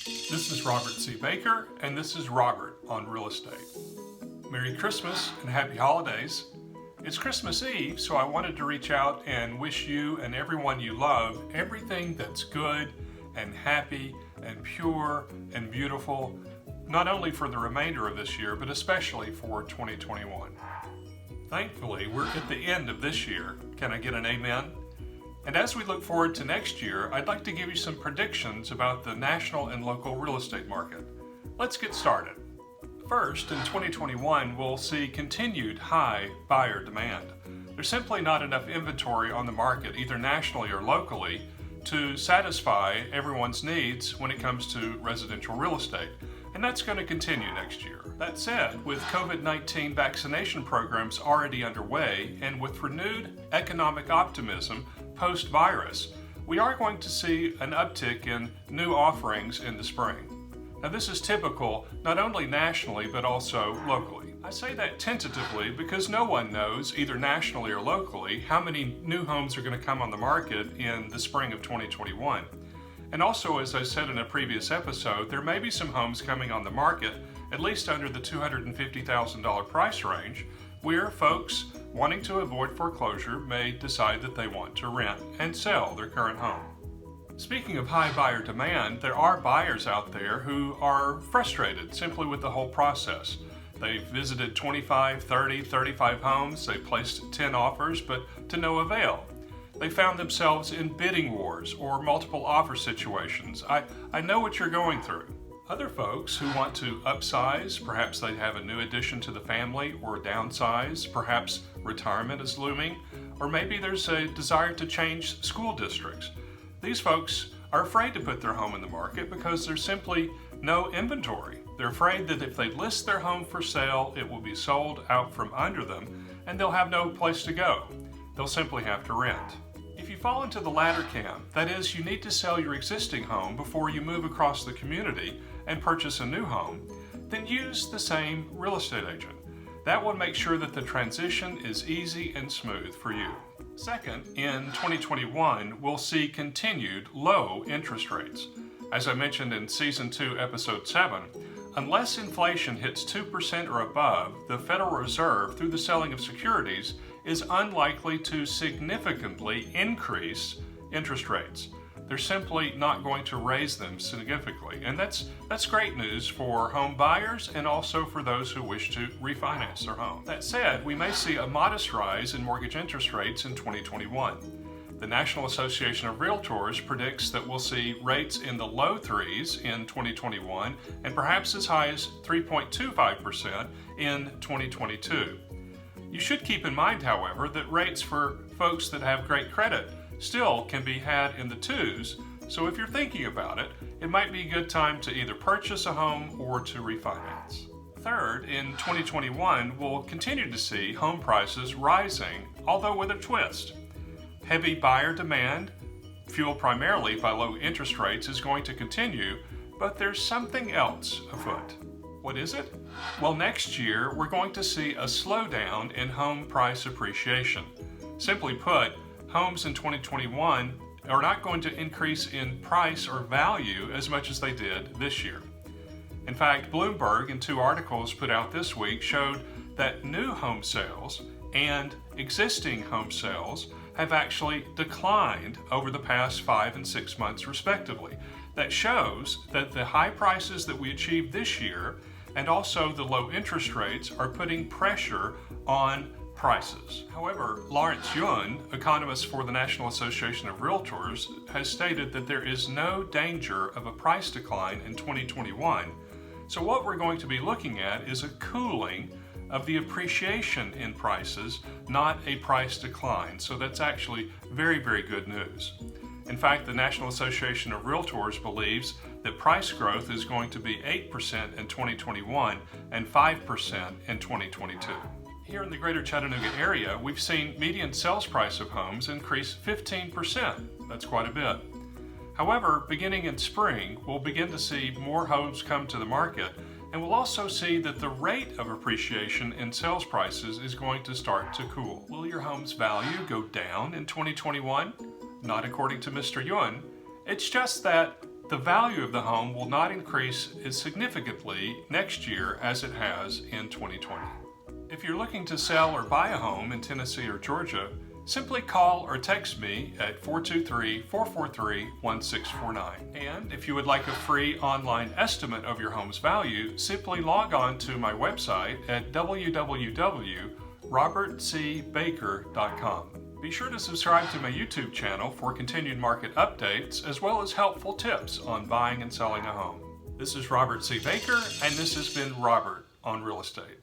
This is Robert C. Baker, and this is Robert on Real Estate. Merry Christmas and Happy Holidays. It's Christmas Eve, so I wanted to reach out and wish you and everyone you love everything that's good and happy and pure and beautiful, not only for the remainder of this year, but especially for 2021. Thankfully, we're at the end of this year. Can I get an amen? And as we look forward to next year, I'd like to give you some predictions about the national and local real estate market. Let's get started. First, in 2021, we'll see continued high buyer demand. There's simply not enough inventory on the market, either nationally or locally, to satisfy everyone's needs when it comes to residential real estate. And that's going to continue next year. That said, with COVID-19 vaccination programs already underway and with renewed economic optimism post-virus, we are going to see an uptick in new offerings in the spring. Now, this is typical not only nationally but also locally. I say that tentatively because no one knows, either nationally or locally, how many new homes are going to come on the market in the spring of 2021. And also, as I said in a previous episode, there may be some homes coming on the market, at least under the $250,000 price range, where folks wanting to avoid foreclosure may decide that they want to rent and sell their current home. Speaking of high buyer demand, there are buyers out there who are frustrated simply with the whole process. They've visited 25, 30, 35 homes, they placed 10 offers, but to no avail. They found themselves in bidding wars or multiple offer situations. I know what you're going through. Other folks who want to upsize, perhaps they have a new addition to the family, or downsize, perhaps retirement is looming, or maybe there's a desire to change school districts. These folks are afraid to put their home in the market because there's simply no inventory. They're afraid that if they list their home for sale, it will be sold out from under them and they'll have no place to go. They'll simply have to rent. If you fall into the latter camp, that is, you need to sell your existing home before you move across the community and purchase a new home, then use the same real estate agent. That will make sure that the transition is easy and smooth for you. Second, in 2021, we'll see continued low interest rates. As I mentioned in Season 2, Episode 7, unless inflation hits 2% or above, the Federal Reserve, through the selling of securities, is unlikely to significantly increase interest rates. They're simply not going to raise them significantly. And that's great news for home buyers and also for those who wish to refinance their home. That said, we may see a modest rise in mortgage interest rates in 2021. The National Association of Realtors predicts that we'll see rates in the low threes in 2021 and perhaps as high as 3.25% in 2022. You should keep in mind, however, that rates for folks that have great credit still can be had in the twos, so if you're thinking about it, it might be a good time to either purchase a home or to refinance. Third, in 2021, we'll continue to see home prices rising, although with a twist. Heavy buyer demand, fueled primarily by low interest rates, is going to continue, but there's something else afoot. What is it? Well, next year, we're going to see a slowdown in home price appreciation. Simply put, homes in 2021 are not going to increase in price or value as much as they did this year. In fact, Bloomberg, in 2 articles put out this week, showed that new home sales and existing home sales have actually declined over the past 5 and 6 months, respectively. That shows that the high prices that we achieved this year and also the low interest rates are putting pressure on prices. However, Lawrence Yun, economist for the National Association of Realtors, has stated that there is no danger of a price decline in 2021. So what we're going to be looking at is a cooling of the appreciation in prices, not a price decline. So that's actually very, very good news. In fact, the National Association of Realtors believes that price growth is going to be 8% in 2021 and 5% in 2022. Here in the greater Chattanooga area, we've seen median sales price of homes increase 15%. That's quite a bit. However, beginning in spring, we'll begin to see more homes come to the market, and we'll also see that the rate of appreciation in sales prices is going to start to cool. Will your home's value go down in 2021? Not according to Mr. Yun. It's just that The value of the home will not increase as significantly next year as it has in 2020. If you're looking to sell or buy a home in Tennessee or Georgia, simply call or text me at 423-443-1649. And if you would like a free online estimate of your home's value, simply log on to my website at www.robertcbaker.com. Be sure to subscribe to my YouTube channel for continued market updates as well as helpful tips on buying and selling a home. This is Robert C. Baker, and this has been Robert on Real Estate.